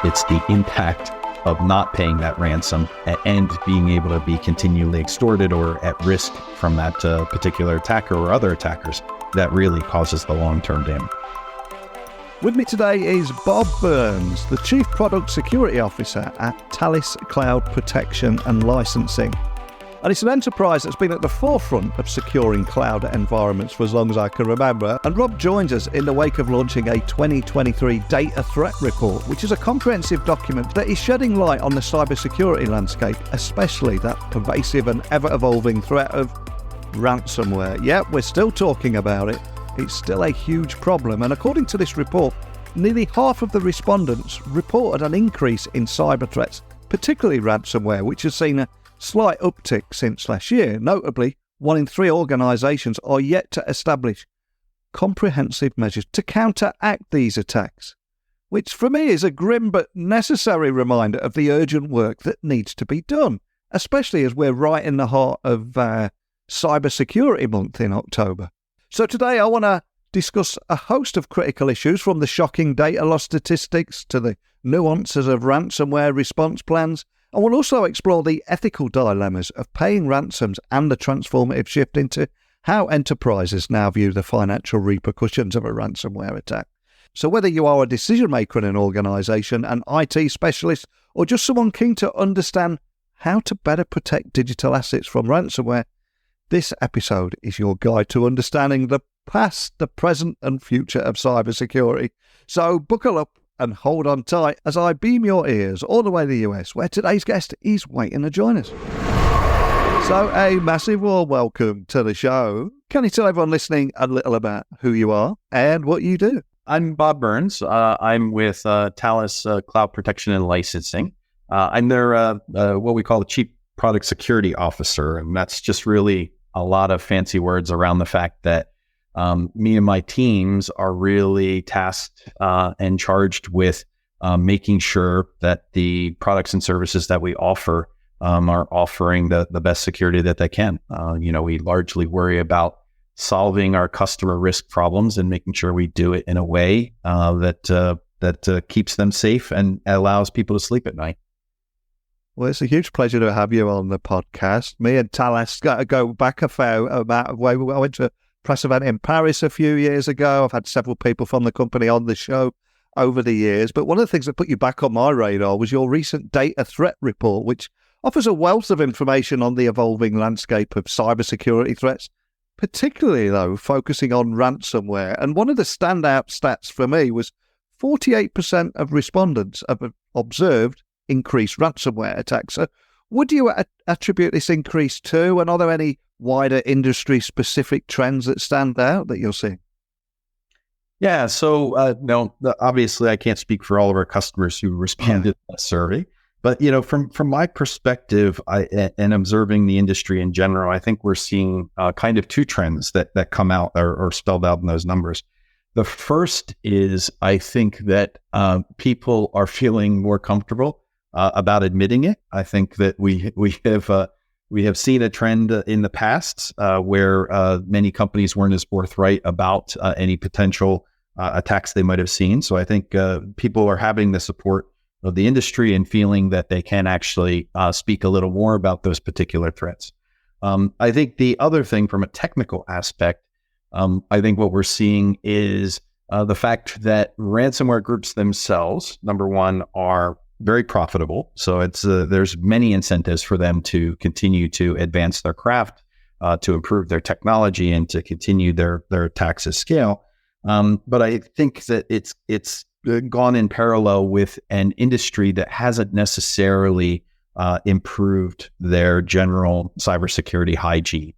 It's the impact of not paying that ransom and being able to be continually extorted or at risk from that particular attacker or other attackers that really causes the long-term damage. With me today is Bob Burns, the Chief Product Security Officer at Thales Cloud Protection and Licensing. And it's an enterprise that's been at the forefront of securing cloud environments for as long as I can remember. And Rob joins us in the wake of launching a 2023 Data Threat Report, which is a comprehensive document that is shedding light on the cybersecurity landscape, especially that pervasive and ever-evolving threat of ransomware. Yeah, we're still talking about it. It's still a huge problem. And according to this report, nearly half of the respondents reported an increase in cyber threats, particularly ransomware, which has seen a slight uptick since last year. Notably, 1 in 3 organisations are yet to establish comprehensive measures to counteract these attacks, which for me is a grim but necessary reminder of the urgent work that needs to be done, especially as we're right in the heart of Cybersecurity Month in October. So today I want to discuss a host of critical issues, from the shocking data loss statistics to the nuances of ransomware response plans. And we'll also explore the ethical dilemmas of paying ransoms and the transformative shift into how enterprises now view the financial repercussions of a ransomware attack. So whether you are a decision maker in an organisation, an IT specialist, or just someone keen to understand how to better protect digital assets from ransomware, this episode is your guide to understanding the past, the present and future of cybersecurity. So buckle up and hold on tight as I beam your ears all the way to the US, where today's guest is waiting to join us. So a massive warm welcome to the show. Can you tell everyone listening a little about who you are and what you do? I'm Bob Burns. I'm with Thales Cloud Protection and Licensing. I'm their what we call the Chief Product Security Officer, and that's just really a lot of fancy words around the fact that me and my teams are really tasked and charged with making sure that the products and services that we offer are offering the best security that they can. We largely worry about solving our customer risk problems and making sure we do it in a way that keeps them safe and allows people to sleep at night. Well, it's a huge pleasure to have you on the podcast. Me and Thales go back a fair amount of way. I went to a press event in Paris a few years ago. I've had several people from the company on the show over the years. But one of the things that put you back on my radar was your recent Data Threat Report, which offers a wealth of information on the evolving landscape of cybersecurity threats, particularly, though, focusing on ransomware. And one of the standout stats for me was 48% of respondents have observed increased ransomware attacks. So would you attribute this increase to, and are there any wider industry-specific trends that stand out that you're seeing? Yeah, so no, obviously I can't speak for all of our customers who responded to that survey, but from my perspective, and observing the industry in general, I think we're seeing kind of 2 trends that come out or spelled out in those numbers. The first is, I think that people are feeling more comfortable about admitting it. I think that we have seen a trend in the past where many companies weren't as forthright about any potential attacks they might have seen. So I think people are having the support of the industry and feeling that they can actually speak a little more about those particular threats. I think the other thing from a technical aspect, I think what we're seeing is the fact that ransomware groups themselves, number one, are very profitable. So it's there's many incentives for them to continue to advance their craft, to improve their technology, and to continue their attacks at scale. But I think that it's gone in parallel with an industry that hasn't necessarily improved their general cybersecurity hygiene.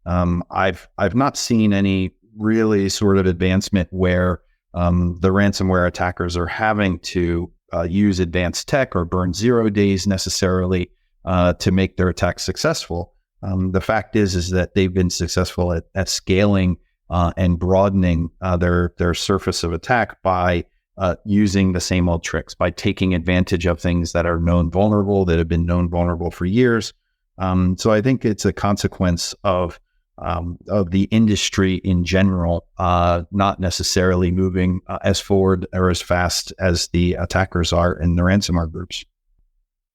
I've not seen any really sort of advancement where the ransomware attackers are having to use advanced tech or burn 0 days necessarily to make their attacks successful. The fact is that they've been successful at scaling and broadening their surface of attack by using the same old tricks, by taking advantage of things that are known vulnerable, that have been known vulnerable for years. So I think it's a consequence of of the industry in general, not necessarily moving as forward or as fast as the attackers are in the ransomware groups.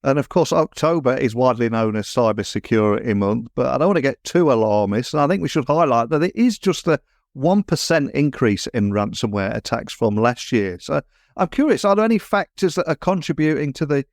And of course, October is widely known as Cybersecurity Month, but I don't want to get too alarmist. And I think we should highlight that it is just a 1% increase in ransomware attacks from last year. So I'm curious, are there any factors that are contributing to the,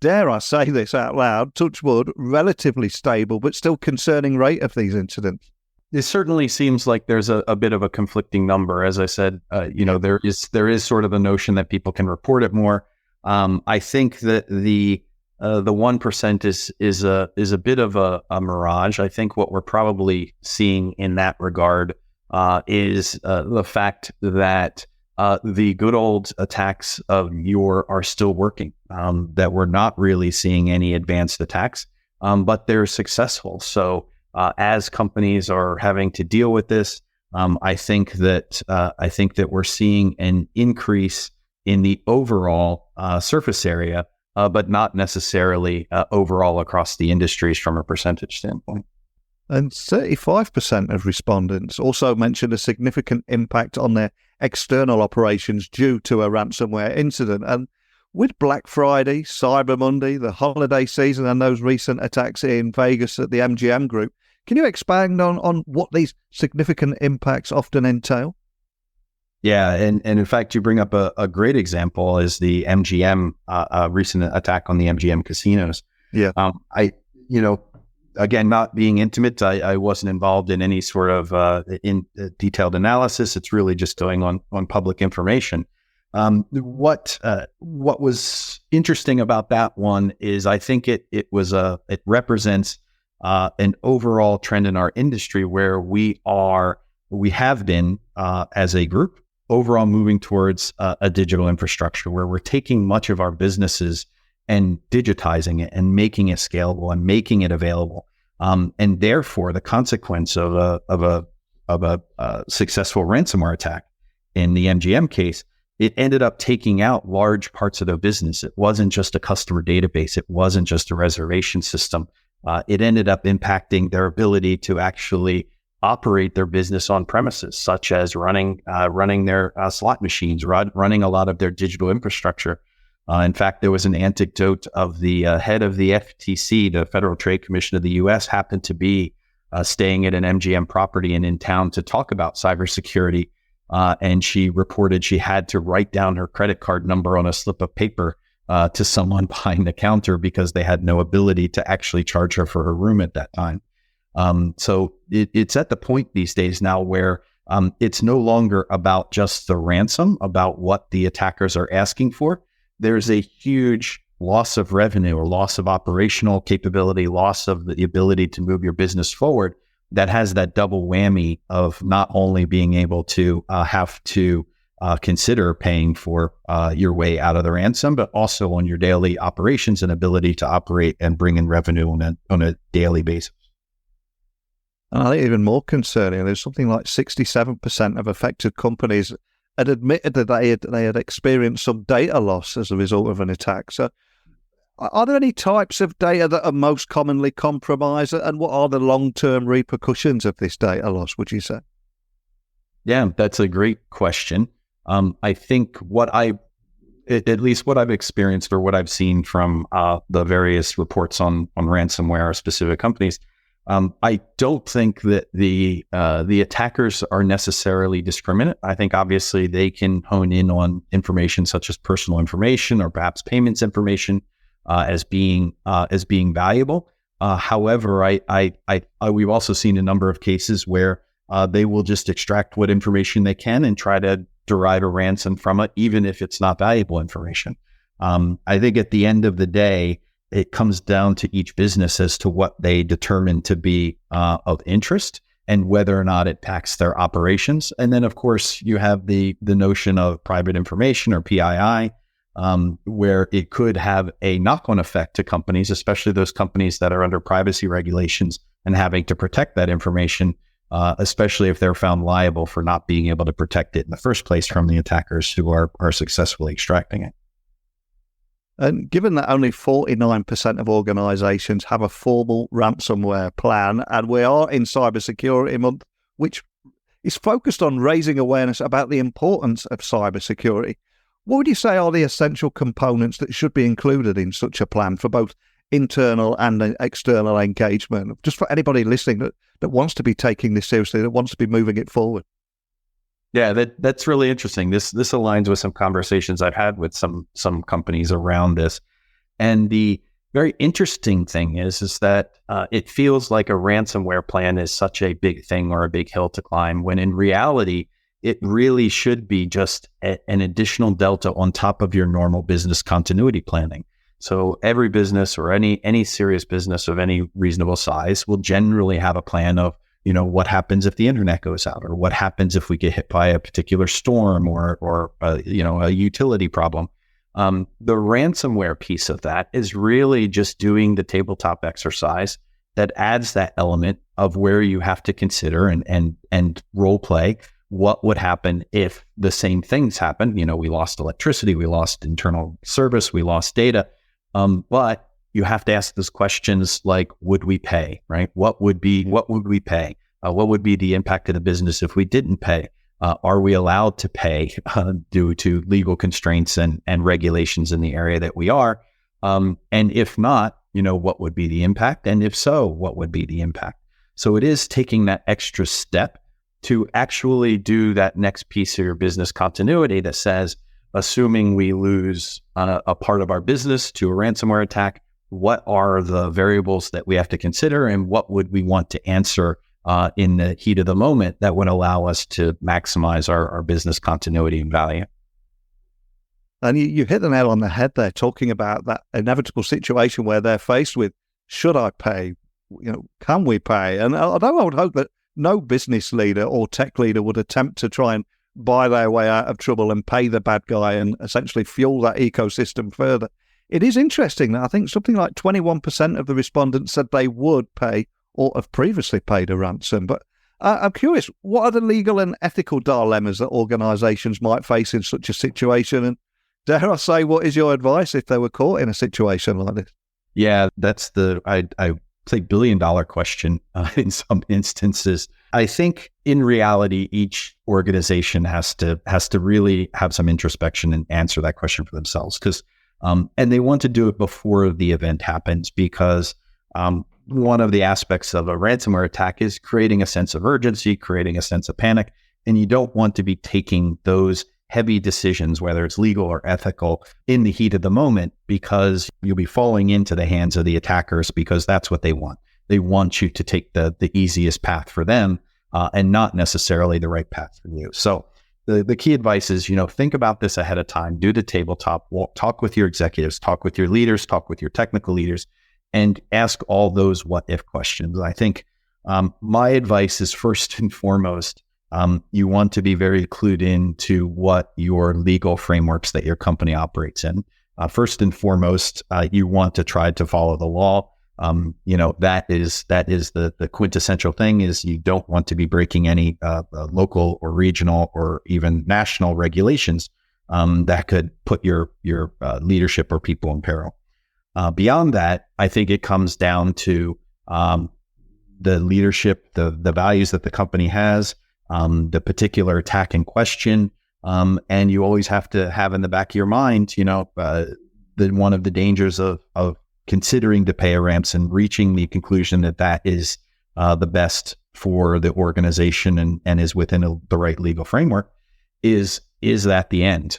dare I say this out loud, touch wood, relatively stable but still concerning rate of these incidents? It certainly seems like there's a bit of a conflicting number. As I said, there is sort of a notion that people can report it more. I think that the 1% is a bit of a mirage. I think what we're probably seeing in that regard is the fact that the good old attacks of yore are still working, that we're not really seeing any advanced attacks, but they're successful. So as companies are having to deal with this, I think that we're seeing an increase in the overall surface area, but not necessarily overall across the industries from a percentage standpoint. And 35% of respondents also mentioned a significant impact on their external operations due to a ransomware incident. And with Black Friday, Cyber Monday, the holiday season, and those recent attacks in Vegas at the MGM Group, can you expand on what these significant impacts often entail? Yeah, and in fact, you bring up a great example is the MGM recent attack on the MGM casinos. Yeah, again, not being intimate, I wasn't involved in any sort of detailed analysis. It's really just going on public information. What was interesting about that one is I think it represents an overall trend in our industry where we have been as a group overall moving towards a digital infrastructure where we're taking much of our businesses and digitizing it and making it scalable and making it available. And therefore, the consequence of a successful ransomware attack in the MGM case, it ended up taking out large parts of their business. It wasn't just a customer database. It wasn't just a reservation system. It ended up impacting their ability to actually operate their business on premises, such as running their slot machines, running a lot of their digital infrastructure. In fact, there was an anecdote of the head of the FTC, the Federal Trade Commission of the U.S., happened to be staying at an MGM property and in town to talk about cybersecurity. And she reported she had to write down her credit card number on a slip of paper to someone behind the counter because they had no ability to actually charge her for her room at that time. So it's at the point these days now where it's no longer about just the ransom, about what the attackers are asking for. There's a huge loss of revenue or loss of operational capability, loss of the ability to move your business forward that has that double whammy of not only being able to have to consider paying for your way out of the ransom, but also on your daily operations and ability to operate and bring in revenue on a daily basis. And I think even more concerning, there's something like 67% of affected companies had admitted that they had experienced some data loss as a result of an attack. So are there any types of data that are most commonly compromised, and what are the long-term repercussions of this data loss, would you say? Yeah, that's a great question. I think at least what I've experienced or what I've seen from the various reports on ransomware or specific companies, I don't think that the attackers are necessarily discriminate. I think obviously they can hone in on information such as personal information or perhaps payments information as being valuable. However, we've also seen a number of cases where they will just extract what information they can and try to derive a ransom from it, even if it's not valuable information. I think at the end of the day, it comes down to each business as to what they determine to be of interest and whether or not it impacts their operations. And then, of course, you have the notion of private information or PII, where it could have a knock-on effect to companies, especially those companies that are under privacy regulations and having to protect that information, especially if they're found liable for not being able to protect it in the first place from the attackers who are successfully extracting it. And given that only 49% of organisations have a formal ransomware plan, and we are in Cybersecurity Month, which is focused on raising awareness about the importance of cybersecurity, what would you say are the essential components that should be included in such a plan for both internal and external engagement, just for anybody listening that wants to be taking this seriously, that wants to be moving it forward? Yeah, that's really interesting. This aligns with some conversations I've had with some companies around this. And the very interesting thing is that it feels like a ransomware plan is such a big thing or a big hill to climb, when in reality, it really should be just an additional delta on top of your normal business continuity planning. So every business or any serious business of any reasonable size will generally have a plan of, what happens if the internet goes out, or what happens if we get hit by a particular storm or a utility problem. The ransomware piece of that is really just doing the tabletop exercise that adds that element of where you have to consider and role play what would happen if the same things happen. We lost electricity, we lost internal service, we lost data, but you have to ask those questions like, would we pay, right? What would we pay? What would be the impact of the business if we didn't pay? Are we allowed to pay due to legal constraints and regulations in the area that we are? And if not, what would be the impact? And if so, what would be the impact? So it is taking that extra step to actually do that next piece of your business continuity that says, assuming we lose a part of our business to a ransomware attack, what are the variables that we have to consider, and what would we want to answer in the heat of the moment that would allow us to maximize our business continuity and value? And you hit the nail on the head there, talking about that inevitable situation where they're faced with, should I pay? Can we pay? And although I would hope that no business leader or tech leader would attempt to try and buy their way out of trouble and pay the bad guy and essentially fuel that ecosystem further, it is interesting that I think something like 21% of the respondents said they would pay or have previously paid a ransom. But I'm curious, what are the legal and ethical dilemmas that organisations might face in such a situation? And dare I say, what is your advice if they were caught in a situation like this? Yeah, that's I say billion-dollar question in some instances. I think in reality, each organization has to really have some introspection and answer that question for themselves, because and they want to do it before the event happens, because one of the aspects of a ransomware attack is creating a sense of urgency, creating a sense of panic, and you don't want to be taking those heavy decisions, whether it's legal or ethical, in the heat of the moment, because you'll be falling into the hands of the attackers, because that's what they want. They want you to take the easiest path for them and not necessarily the right path for you. So the key advice is, think about this ahead of time, do the tabletop, talk with your executives, talk with your leaders, talk with your technical leaders, and ask all those what if questions. I think my advice is, first and foremost, you want to be very clued in to what your legal frameworks that your company operates in. First and foremost, you want to try to follow the law. That is the quintessential thing, is you don't want to be breaking any local or regional or even national regulations that could put your leadership or people in peril. Beyond that, I think it comes down to the leadership, the values that the company has, the particular attack in question, and you always have to have in the back of your mind, one of the dangers of considering to pay a ransom, reaching the conclusion that is the best for the organization and is within the right legal framework, is that the end?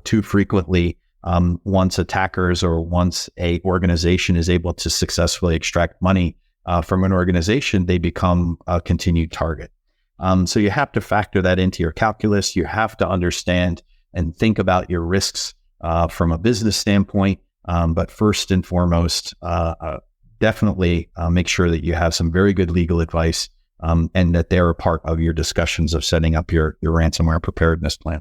Too frequently, once attackers or once a organization is able to successfully extract money from an organization, they become a continued target. So you have to factor that into your calculus. You have to understand and think about your risks from a business standpoint. But first and foremost, definitely make sure that you have some very good legal advice and that they're a part of your discussions of setting up your ransomware preparedness plan.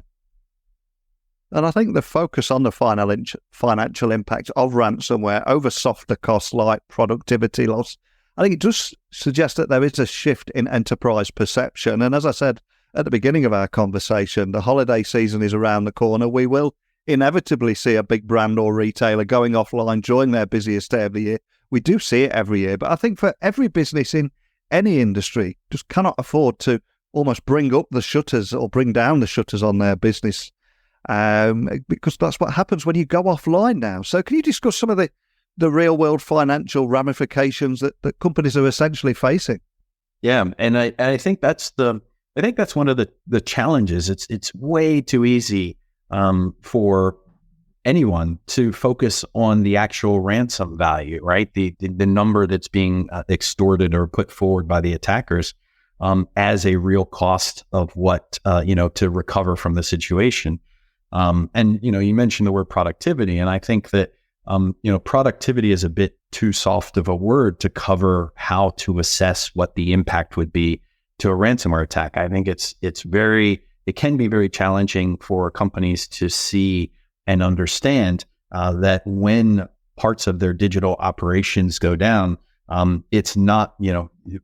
And I think the focus on the financial impact of ransomware over softer costs like productivity loss, I think it does suggest that there is a shift in enterprise perception. And as I said at the beginning of our conversation, the holiday season is around the corner. We will inevitably see a big brand or retailer going offline during their busiest day of the year. We do see it every year, but I think for every business in any industry just cannot afford to almost bring up the shutters or bring down the shutters on their business, because that's what happens when you go offline now. So can you discuss some of the real world financial ramifications that companies are essentially facing? Yeah, and I think that's one of the challenges. It's way too easy for anyone to focus on the actual ransom value, right? The number that's being extorted or put forward by the attackers as a real cost of what to recover from the situation. And you mentioned the word productivity, and I think that productivity is a bit too soft of a word to cover how to assess what the impact would be to a ransomware attack. I think it can be very challenging for companies to see and understand that when parts of their digital operations go down, it's not,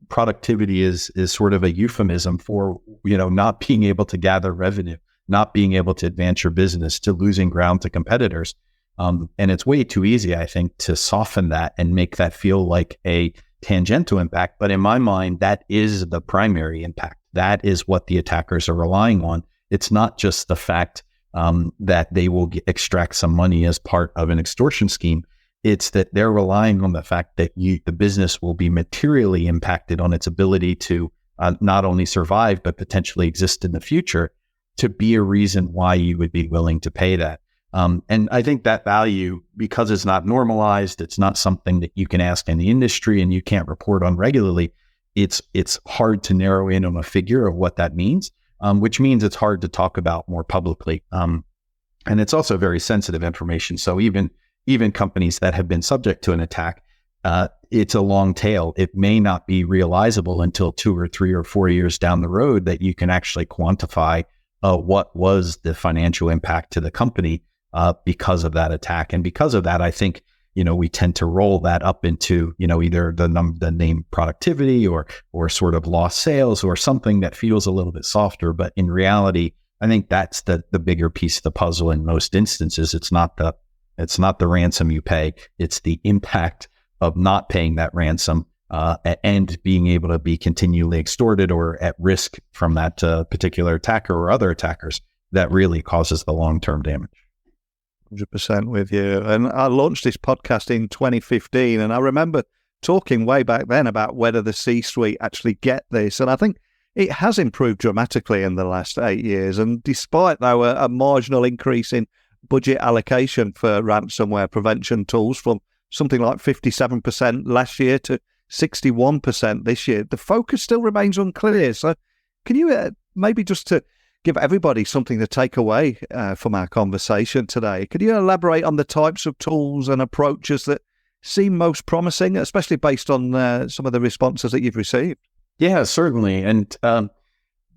productivity is sort of a euphemism for, not being able to gather revenue, not being able to advance your business, to losing ground to competitors. And it's way too easy, I think, to soften that and make that feel like a tangential impact. But in my mind, that is the primary impact. That is what the attackers are relying on. It's not just the fact that they will extract some money as part of an extortion scheme. It's that they're relying on the fact that the business will be materially impacted on its ability to not only survive, but potentially exist in the future, to be a reason why you would be willing to pay that. And I think that value, because it's not normalized, it's not something that you can ask in the industry and you can't report on regularly, it's hard to narrow in on a figure of what that means, which means it's hard to talk about more publicly. And it's also very sensitive information. So even companies that have been subject to an attack, it's a long tail. It may not be realizable until 2 or 3 or 4 years down the road that you can actually quantify what was the financial impact to the company because of that attack. And because of that, I think, we tend to roll that up into, either the name productivity or sort of lost sales or something that feels a little bit softer. But in reality, I think that's the bigger piece of the puzzle in most instances. It's not the ransom you pay. It's the impact of not paying that ransom and being able to be continually extorted or at risk from that particular attacker or other attackers that really causes the long-term damage. 100% with you. And I launched this podcast in 2015, and I remember talking way back then about whether the C-suite actually get this. And I think it has improved dramatically in the last 8 years. And despite, though, a marginal increase in budget allocation for ransomware prevention tools from something like 57% last year to 61% this year, the focus still remains unclear. So can you maybe just to give everybody something to take away from our conversation today, could you elaborate on the types of tools and approaches that seem most promising, especially based on some of the responses that you've received? Yeah, certainly. And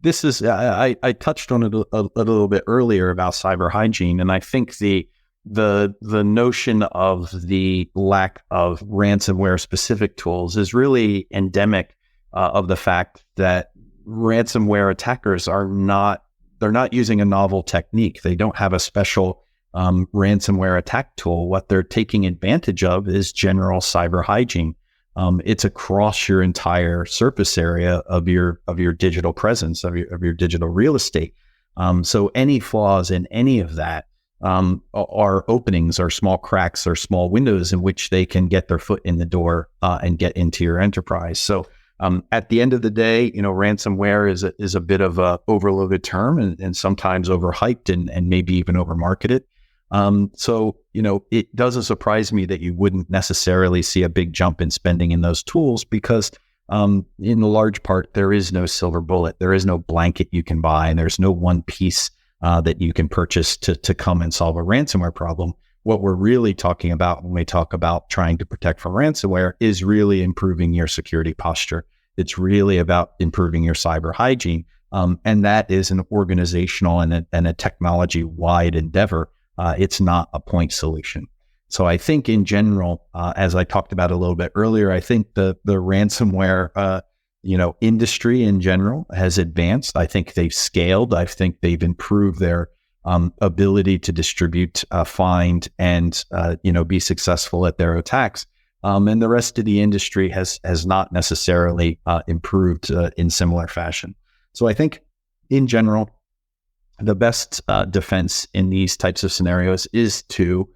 this is, I touched on it a little bit earlier about cyber hygiene. And I think the notion of the lack of ransomware specific tools is really endemic of the fact that ransomware attackers they're not using a novel technique. They don't have a special ransomware attack tool. What they're taking advantage of is general cyber hygiene. It's across your entire surface area of your digital presence, of your digital real estate. So any flaws in any of that are openings or small cracks or small windows in which they can get their foot in the door and get into your enterprise. So at the end of the day, ransomware is a bit of a overloaded term and sometimes overhyped and maybe even overmarketed. So it doesn't surprise me that you wouldn't necessarily see a big jump in spending in those tools because in large part, there is no silver bullet. There is no blanket you can buy, and there's no one piece that you can purchase to come and solve a ransomware problem. What we're really talking about when we talk about trying to protect from ransomware is really improving your security posture. It's really about improving your cyber hygiene. And that is an organizational and a technology-wide endeavor. It's not a point solution. So I think in general, as I talked about a little bit earlier, I think the ransomware industry in general has advanced. I think they've scaled. I think they've improved their ability to distribute, find, and be successful at their attacks. And the rest of the industry has not necessarily improved in similar fashion. So I think, in general, the best defense in these types of scenarios is to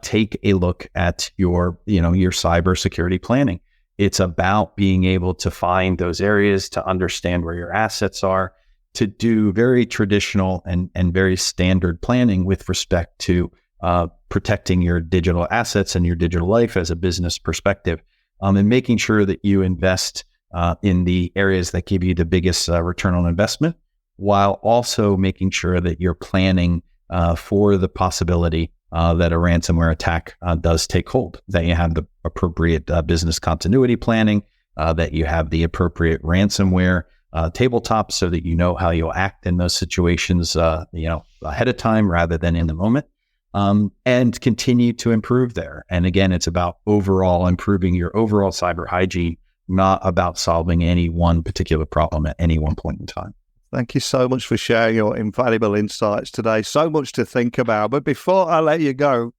take a look at your cybersecurity planning. It's about being able to find those areas, to understand where your assets are, to do very traditional and very standard planning with respect to protecting your digital assets and your digital life as a business perspective, and making sure that you invest in the areas that give you the biggest return on investment, while also making sure that you're planning for the possibility that a ransomware attack does take hold, that you have the appropriate business continuity planning, that you have the appropriate ransomware tabletop so that you know how you'll act in those situations ahead of time rather than in the moment, and continue to improve there. And again, it's about overall improving your overall cyber hygiene, not about solving any one particular problem at any one point in time. Thank you so much for sharing your invaluable insights today. So much to think about. But before I let you go,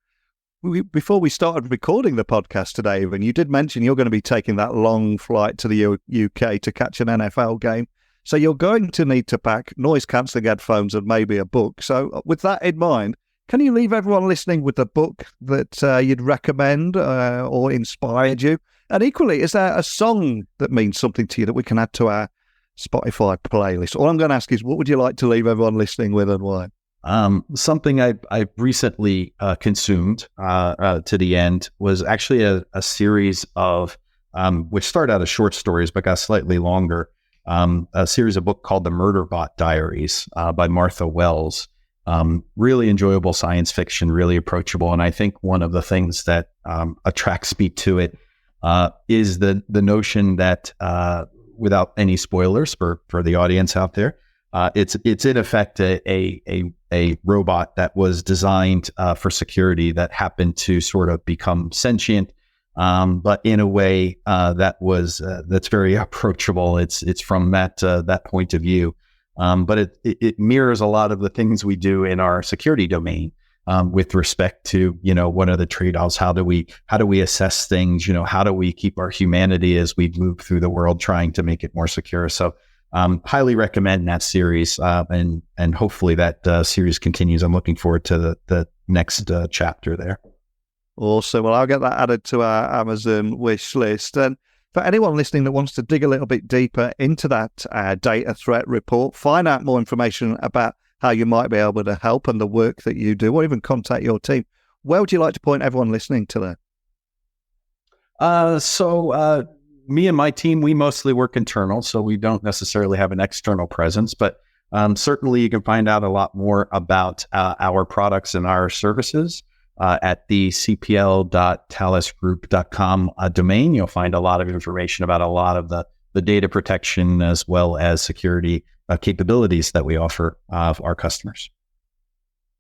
before we started recording the podcast today, even, you did mention you're going to be taking that long flight to the UK to catch an NFL game. So you're going to need to pack noise-cancelling headphones and maybe a book. So with that in mind, can you leave everyone listening with a book that you'd recommend or inspired you? And equally, is there a song that means something to you that we can add to our Spotify playlist? All I'm going to ask is, what would you like to leave everyone listening with, and why? Something I recently consumed to the end was actually a series of, which started out as short stories but got slightly longer, a series of book called The Murderbot Diaries by Martha Wells. Really enjoyable science fiction, really approachable. And I think one of the things that attracts me to it is the notion that, without any spoilers for the audience out there, it's in effect a robot that was designed for security that happened to sort of become sentient, but in a way that's very approachable. It's from that point of view, but it mirrors a lot of the things we do in our security domain. With respect to, what are the trade-offs? How do we assess things? How do we keep our humanity as we move through the world, trying to make it more secure? So, highly recommend that series, and hopefully that series continues. I'm looking forward to the next chapter there. Awesome. Well, I'll get that added to our Amazon wish list. And for anyone listening that wants to dig a little bit deeper into that data threat report, find out more information about how you might be able to help and the work that you do, or even contact your team, where would you like to point everyone listening to that? So me and my team, we mostly work internal, so we don't necessarily have an external presence, but certainly you can find out a lot more about our products and our services at the cpl.thalesgroup.com domain. You'll find a lot of information about a lot of the data protection as well as security capabilities that we offer our customers.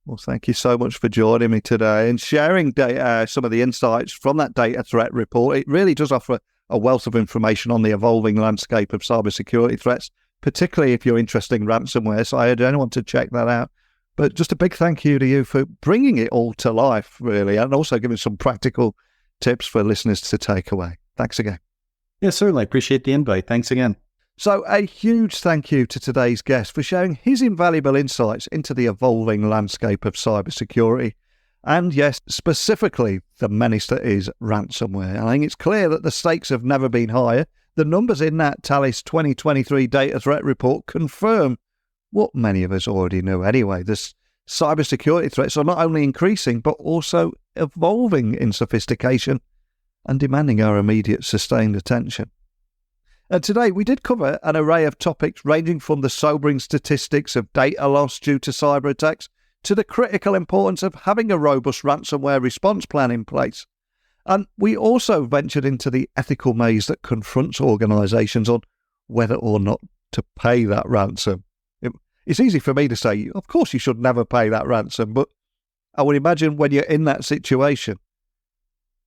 Well, thank you so much for joining me today and sharing some of the insights from that data threat report. It really does offer a wealth of information on the evolving landscape of cybersecurity threats, particularly if you're interested in ransomware. So I urge anyone to check that out. But just a big thank you to you for bringing it all to life, really, and also giving some practical tips for listeners to take away. Thanks again. Yeah, certainly. Appreciate the invite. Thanks again. So a huge thank you to today's guest for sharing his invaluable insights into the evolving landscape of cybersecurity. And yes, specifically the menace that is ransomware. I think it's clear that the stakes have never been higher. The numbers in that Thales 2023 data threat report confirm what many of us already knew anyway. This cybersecurity threats are not only increasing, but also evolving in sophistication and demanding our immediate sustained attention. And today we did cover an array of topics ranging from the sobering statistics of data loss due to cyber attacks to the critical importance of having a robust ransomware response plan in place. And we also ventured into the ethical maze that confronts organisations on whether or not to pay that ransom. It's easy for me to say, of course you should never pay that ransom, but I would imagine when you're in that situation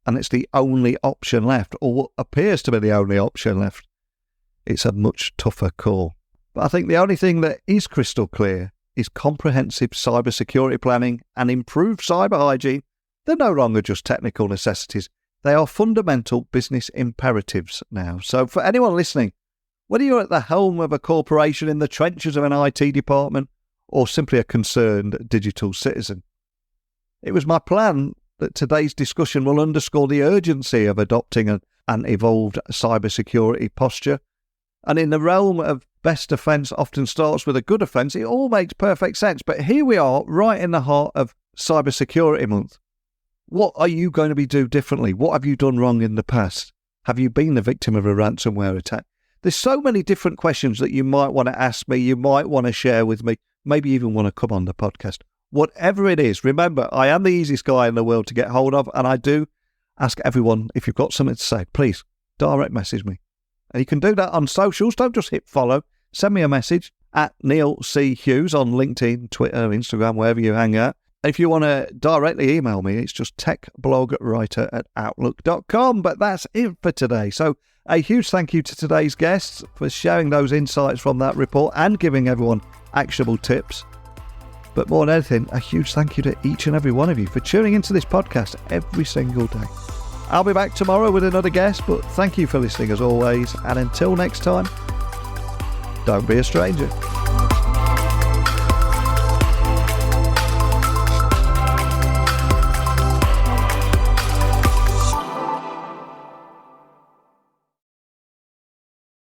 and it's the only option left, or what appears to be the only option left, it's a much tougher call. But I think the only thing that is crystal clear is comprehensive cybersecurity planning and improved cyber hygiene. They're no longer just technical necessities. They are fundamental business imperatives now. So for anyone listening, whether you're at the helm of a corporation, in the trenches of an IT department, or simply a concerned digital citizen, it was my plan that today's discussion will underscore the urgency of adopting an evolved cybersecurity posture. And in the realm of best defence often starts with a good offence, it all makes perfect sense. But here we are, right in the heart of Cybersecurity Month. What are you going to be doing differently? What have you done wrong in the past? Have you been the victim of a ransomware attack? There's so many different questions that you might want to ask me, you might want to share with me, maybe even want to come on the podcast. Whatever it is, remember, I am the easiest guy in the world to get hold of, and I do ask everyone, if you've got something to say, please direct message me. And you can do that on socials. Don't just hit follow. Send me a message at Neil C. Hughes on LinkedIn, Twitter, Instagram, wherever you hang out. And if you want to directly email me, it's just techblogwriter@outlook.com. But that's it for today. So a huge thank you to today's guests for sharing those insights from that report and giving everyone actionable tips. But more than anything, a huge thank you to each and every one of you for tuning into this podcast every single day. I'll be back tomorrow with another guest, but thank you for listening as always. And until next time, don't be a stranger.